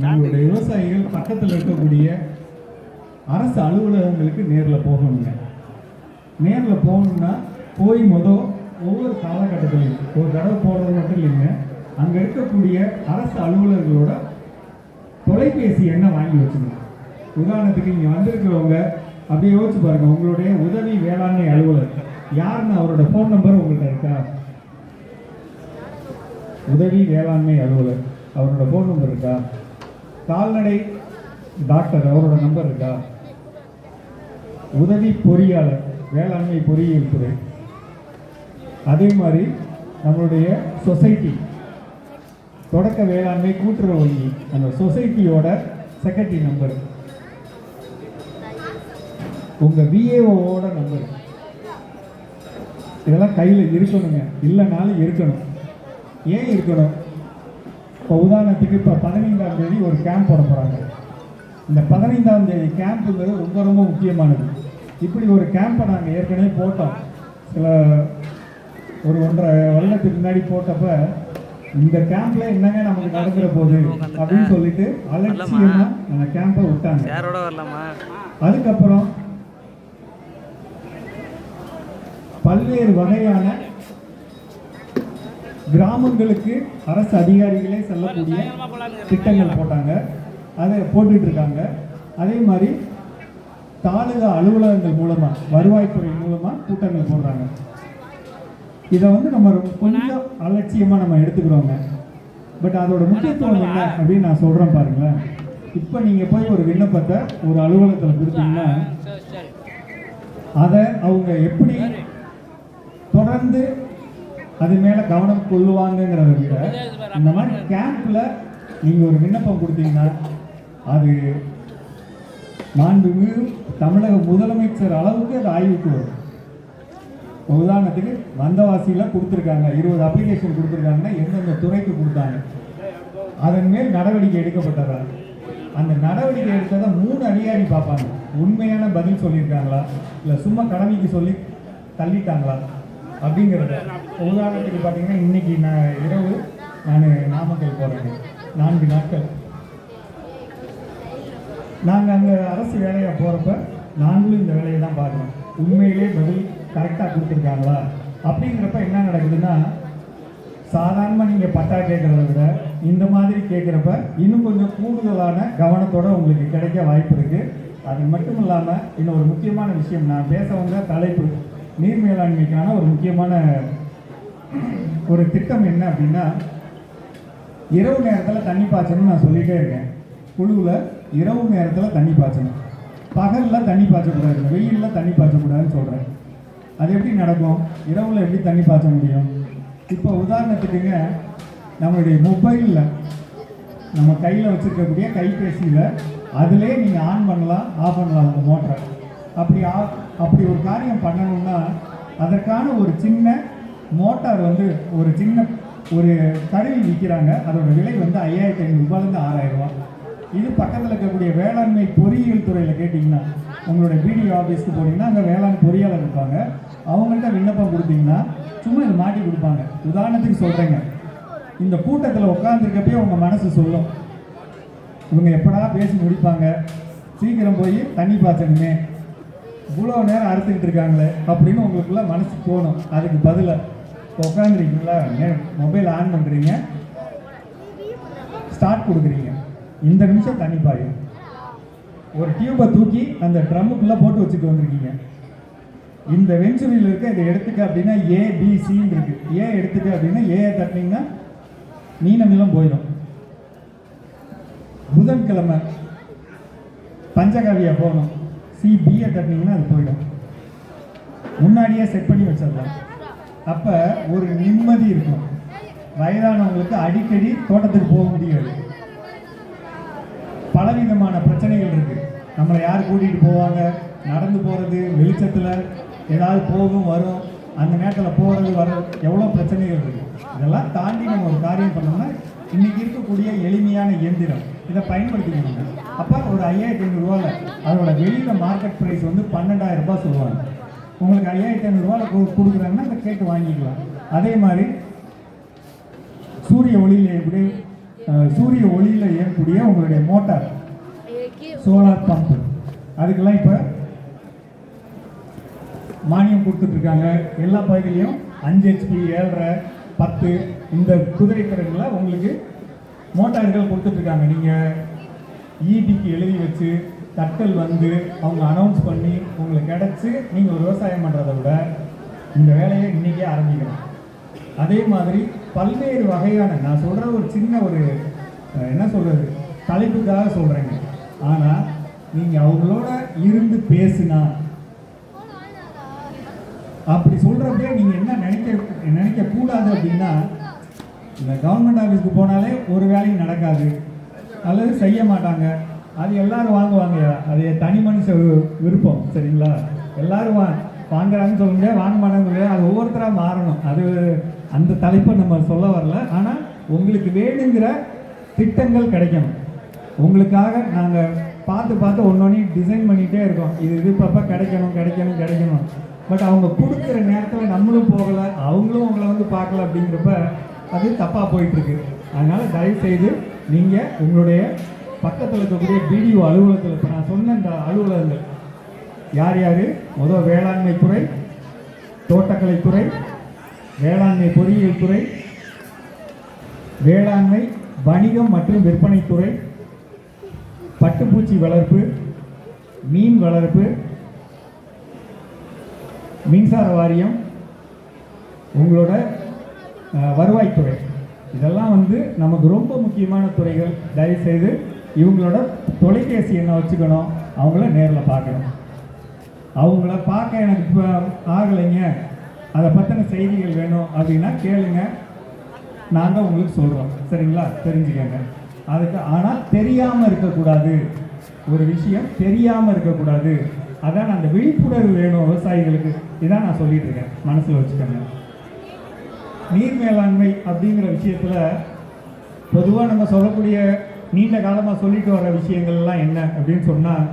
நம்மளுடைய விவசாயிகள் பக்கத்தில் இருக்கக்கூடிய அரசு அலுவலகங்களுக்கு நேரில் போகணுங்க. நேரில் போகணுன்னா போய் ஒவ்வொரு காலகட்டத்திலையும் ஒரு தடவை போடுறது மட்டும் இல்லைங்க, அங்கே இருக்கக்கூடிய அரசு அலுவலர்களோட தொலைபேசி எண்ணை வாங்கி வச்சுக்கணும். உதாரணத்துக்கு இங்கே வந்திருக்கிறவங்க அப்படியே யோசிச்சு பாருங்கள், உங்களுடைய உதவி வேளாண்மை அலுவலர் யாருன்னு அவரோட ஃபோன் நம்பர் உங்கள்கிட்ட இருக்கா? உதவி வேளாண்மை அலுவலர் அவரோட ஃபோன் நம்பர் இருக்கா? கால்நடை டாக்டர் அவரோட நம்பர் இருக்கா? உதவி பொறியாளர் வேளாண்மை பொறியியல் துறை, அதே மாதிரி நம்மளுடைய சொசைட்டி தொடக்க வேளாண்மை கூட்டுறவு வங்கி அந்த சொசைட்டியோட செக்ரட்டரி நம்பர், உங்கள் விஏஓவோட நம்பர், இதெல்லாம் கையில் இருக்கணுங்க. இல்லைனாலும் இருக்கணும். ஏன் இருக்கணும்? இப்போ உதாரணத்துக்கு இப்போ 15ஆம் தேதி ஒரு கேம்ப் போட போகிறாங்க. இந்த 15ஆம் தேதி கேம்புங்கிறது ரொம்ப ரொம்ப முக்கியமானது. இப்படி ஒரு கேம்பை நாங்கள் ஏற்கனவே போட்டோம். ஒரு 1.5 வருடத்துக்கு முன்னாடி போட்டப்ப இந்த கேம்பில் என்னங்க நமக்கு நடந்துட போகுது அப்படின்னு சொல்லிட்டு அலட்சியமாக அந்த கேம்பை விட்டாங்க. அதுக்கப்புறம் பல்வேறு வகையான கிராமங்களுக்கு அரசு அதிகாரிகளே செல்லக்கூடிய திட்டங்கள் போட்டாங்க, அதை போட்டுட்டு இருக்காங்க. அதே மாதிரி தாலுகா அலுவலகங்கள் மூலமாக வருவாய்த்துறை மூலமாக கூட்டங்கள் போடுறாங்க. இதை நம்ம கொஞ்சம் அலட்சியமாக நம்ம எடுத்துக்கிறோங்க. பட் அதோட முக்கியத்துவம் என்ன அப்படின்னு நான் சொல்கிறேன் பாருங்களேன். இப்போ நீங்கள் போய் ஒரு விண்ணப்பத்தை ஒரு அலுவலகத்தில் கொடுத்தீங்கன்னா அதை அவங்க எப்படி தொடர்ந்து அது மேலே கவனம் கொள்ளுவாங்கிறத விட, இந்த மாதிரி கேம்பில் நீங்கள் ஒரு விண்ணப்பம் கொடுத்தீங்கன்னா அது மாண்புமிகு தமிழக முதலமைச்சர் அளவுக்கு அது ஆய்வுக்கு வரும். உதாரணத்துக்கு வந்தவாசியில் கொடுத்துருக்காங்க, 20 அப்ளிகேஷன் கொடுத்துருக்காங்கன்னா எந்தெந்த துறைக்கு கொடுத்தாங்க, அதன் மேல் நடவடிக்கை எடுக்கப்பட்டதா, அந்த நடவடிக்கை எடுத்ததை 3 அதிகாரி பார்ப்பாங்க. உண்மையான பதில் சொல்லியிருக்காங்களா இல்லை சும்மா கடமைக்கு சொல்லி தள்ளிட்டாங்களா அப்படிங்கிறத. உதாரணத்துக்கு பார்த்தீங்கன்னா இன்னைக்கு இரவு நான் நாமக்கல் போகிறேங்க. 4 நாட்கள் நாங்கள் அங்கே அரசு வேலையாக போகிறப்ப நாங்களும் இந்த வேலையை தான் பார்க்குறோம். உண்மையிலே பதில் கரெக்டாக கொடுத்துருக்காங்களா அப்படிங்கிறப்ப என்ன நடக்குதுன்னா, சாதாரணமாக நீங்கள் பட்டா கேட்குறத விட இந்த மாதிரி கேட்குறப்ப இன்னும் கொஞ்சம் கூடுதலான கவனத்தோடு உங்களுக்கு கிடைக்க வாய்ப்பு இருக்குது. அது மட்டும் இல்லாமல் இன்னும் ஒரு முக்கியமான விஷயம், நான் பேச வந்த தலைப்பு நீர் மேலாண்மைக்கான ஒரு முக்கியமான ஒரு திட்டம் என்ன அப்படின்னா, இரவு நேரத்தில் தண்ணி பாய்ச்சணும்னு நான் சொல்லிகிட்டே இருக்கேன். குழுவில் இரவு நேரத்தில் தண்ணி பாய்ச்சணும், பகலில் தண்ணி பாய்ச்சக்கூடாது, வெயிலில் தண்ணி பாய்ச்சக்கூடாதுன்னு சொல்கிறேன். அது எப்படி நடக்கும்? இரவில் எப்படி தண்ணி பாய்ச்ச முடியும்? இப்போ உதாரணத்துக்குங்க, நம்மளுடைய மொபைலில் நம்ம கையில் வச்சுருக்கக்கூடிய கைபேசியில் அதிலே நீங்கள் ஆன் பண்ணலாம், ஆஃப் பண்ணலாம் உங்கள் மோட்டரை. அப்படி ஒரு காரியம் பண்ணணும்னா அதற்கான ஒரு சின்ன மோட்டார் ஒரு கருவி விற்கிறாங்க. அதோட விலை 5500 ரூபாயிலேருந்து 6000 ரூபா. இது பக்கத்தில் இருக்கக்கூடிய வேளாண்மை பொறியியல் துறையில் கேட்டிங்கன்னா, உங்களுடைய பிடிஓ ஆஃபீஸ்க்கு போனீங்கன்னா அங்கே வேளாண் பொறியாளர் இருப்பாங்க. அவங்கள்ட்ட விண்ணப்பம் கொடுத்தீங்கன்னா சும்மா இதை மாட்டி கொடுப்பாங்க. உதாரணத்துக்கு சொல்கிறேங்க, இந்த கூட்டத்தில் உட்காந்துருக்கப்பே உங்கள் மனசு சொல்லும், இவங்க எப்படா பேசி முடிப்பாங்க, சீக்கிரம் போய் தண்ணி பாய்ச்சணுமே, இவ்வளோ நேரம் அறுத்துக்கிட்டு இருக்காங்களே அப்படின்னு உங்களுக்குள்ள மனசு தோணும். அதுக்கு பதிலாக இப்போ உட்காந்துருக்கீங்களா, மொபைல் ஆன் பண்ணுறீங்க, ஸ்டார்ட் கொடுக்குறீங்க, இந்த நிமிஷம் தண்ணி பாயும். ஒரு டியூபை தூக்கி அந்த ட்ரம்முக்குள்ளே போட்டு வச்சுட்டு வந்திருக்கீங்க. இந்த வெஞ்சுரியில் இருக்க இதை எடுத்துக்க அப்படின்னா ஏபிசின்னு இருக்கு. ஏ எடுத்துக்க அப்படின்னா ஏ தட்டினீங்கன்னா மீனமிலம் போயிடும். புதன்கிழமை பஞ்சகாவியா போகணும், சிபியை தட்டினீங்கன்னா அது போயிடும். முன்னாடியே செட் பண்ணி வச்சிடலாம். அப்போ ஒரு நிம்மதி இருக்கும். வயதானவங்களுக்கு அடிக்கடி தோட்டத்துக்கு போக முடியாது. பலவிதமான பிரச்சனைகள் இருக்குது. நம்மளை யார் கூட்டிகிட்டு போவாங்க, நடந்து போகிறது, வெளிச்சத்தில் ஏதாவது போகும் வரும், அந்த நேரத்தில் போகிறது வரும், எவ்வளோ பிரச்சனைகள் இருக்குது. இதெல்லாம் தாண்டி நம்ம ஒரு காரியம் பண்ணோம்னா இன்றைக்கி இருக்கக்கூடிய எளிமையான இயந்திரம் இதை பயன்படுத்திக்கணுங்க. அப்போ ஒரு 5500 ரூபாவில் அதோட வெளியில் மார்க்கெட் ப்ரைஸ் 12000 ரூபாய் சொல்லுவாங்க. உங்களுக்கு 5500 ரூபாயில் கொடுக்குறாங்கன்னா அதை கேட்டு வாங்கிக்கலாம். அதே மாதிரி சூரிய ஒளியில் எப்படி சூரிய ஒளியில் இயங்கக்கூடிய உங்களுடைய மோட்டார், சோலார் பம்பு, அதுக்கெல்லாம் இப்போ மானியம் கொடுத்துட்ருக்காங்க. எல்லா பகுதியிலையும் 5 HP 7.5 10 இந்த குதிரை திறனில் உங்களுக்கு மோட்டார்கள் கொடுத்துட்ருக்காங்க. நீங்கள் ஈபிக்கு எழுதி வச்சு தட்கல் வந்து அவங்க அனௌன்ஸ் பண்ணி உங்களுக்கு கிடச்சி நீங்கள் ஒரு விவசாயம் பண்ணுறதை விட இந்த வேலையை இன்றைக்கே ஆரம்பிக்கலாம். அதே மாதிரி பல்வேறு வகையான, நான் சொல்கிற ஒரு சின்ன ஒரு என்ன சொல்கிறது தலைப்புக்காக சொல்கிறேங்க. ஆனால் நீங்கள் அவங்களோட இருந்து பேசுனா, அப்படி சொல்கிறப்பே நீங்கள் என்ன நினைக்கக்கூடாது அப்படின்னா, இந்த கவர்மெண்ட் ஆஃபீஸ்க்கு போனாலே ஒரு வேலையும் நடக்காது அல்லது செய்ய மாட்டாங்க. அது எல்லாரும் வாங்குவாங்க, அது தனி மனுஷ விருப்பம், சரிங்களா? எல்லாரும் வாங்குறாங்கன்னு சொல்ல முடியாது, வாங்க மாட்டாங்கன்னு சொல்ல முடியாது. அது ஒவ்வொருத்தராக மாறணும். அது அந்த தலைப்பை நம்ம சொல்ல வரல. ஆனால் உங்களுக்கு வேணுங்கிற திட்டங்கள் கிடைக்கணும். உங்களுக்காக நாங்கள் பார்த்து ஒன்று டிசைன் பண்ணிகிட்டே இருக்கோம். இது பாப்பா கிடைக்கணும். பட் அவங்க கொடுக்குற நேரத்தில் நம்மளும் போகலை, அவங்களும் உங்களை வந்து பார்க்கல. அப்படிங்கிறப்ப அது தப்பாக போயிட்டுருக்கு. அதனால் தயவுசெய்து நீங்கள் உங்களுடைய பக்கத்தில் இருக்கக்கூடிய பிடிஓ அலுவலகத்தில், இப்போ நான் சொன்ன இந்த அலுவலகங்கள் யார் முதல் வேளாண்மை துறை, தோட்டக்கலைத்துறை, வேளாண்மை பொறியியல் துறை, வேளாண்மை வணிகம் மற்றும் விற்பனை துறை, பட்டுப்பூச்சி வளர்ப்பு, மீன் வளர்ப்பு, மின்சார வாரியம், உங்களோட வருவாய்த்துறை, இதெல்லாம் வந்து நமக்கு ரொம்ப முக்கியமான துறைகள். தயவுசெய்து இவங்களோட தொலைபேசி எண்ணை வச்சுக்கணும், அவங்கள நேரில் பார்க்கணும். அவங்கள பார்க்க எனக்கு இப்போ ஆகலைங்க, அதை பற்றின செய்திகள் வேணும் அப்படின்னா கேளுங்க, நாங்கள் உங்களுக்கு சொல்கிறோம், சரிங்களா? தெரிஞ்சுக்கங்க. அதுக்கு ஆனால் தெரியாமல் இருக்கக்கூடாது, ஒரு விஷயம் தெரியாமல் இருக்கக்கூடாது. அதான் அந்த விழிப்புணர்வு வேணும் விவசாயிகளுக்கு. இதான் நான் சொல்லிட்டு இருக்கேன், மனசில் வச்சுக்கோங்க. நீர் மேலாண்மை அப்படிங்கிற விஷயத்தில் பொதுவாக நம்ம சொல்லக்கூடிய நீண்ட காலமாக சொல்லிட்டு வர விஷயங்கள்லாம் என்ன அப்படின்னு சொன்னால்,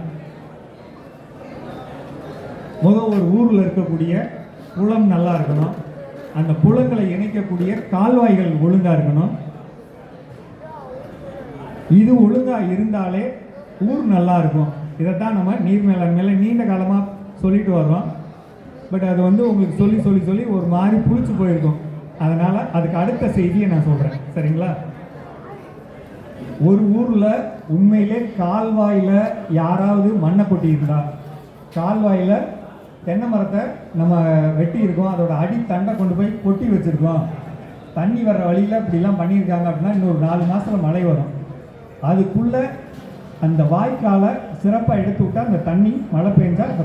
ஒரு ஊரில் இருக்கக்கூடிய குளம் நல்லா இருக்கணும், அந்த குளங்களை இணைக்கக்கூடிய கால்வாய்கள் ஒழுங்காக இருக்கணும். இது ஒழுங்காக இருந்தாலே ஊர் நல்லா இருக்கும். இதைத்தான் நம்ம நீர் மேலாண்மையில் நீண்ட காலமாக சொல்லிட்டு வர்றோம். பட் அது வந்து உங்களுக்கு சொல்லி ஒரு மாதிரி புளிச்சு போயிருக்கும். அதனால் அதுக்கு அடுத்த செய்தியை நான் சொல்கிறேன், சரிங்களா? ஒரு ஊரில் உண்மையிலே கால்வாயில் யாராவது மண்ணை கொட்டி இருந்தா, கால்வாயில் தென்னை மரத்தை நம்ம வெட்டி இருக்கோம், அதோட அடி தண்டை கொண்டு போய் கொட்டி வச்சுருக்கோம், தண்ணி வர்ற வழியில் இப்படிலாம் பண்ணியிருக்காங்க அப்படின்னா இன்னொரு 4 மாதத்தில் மழை வரும். அதுக்குள்ளே அந்த வாய்க்காலை சிறப்பாக எடுத்து விட்டால் அந்த தண்ணி மழை பெஞ்சால்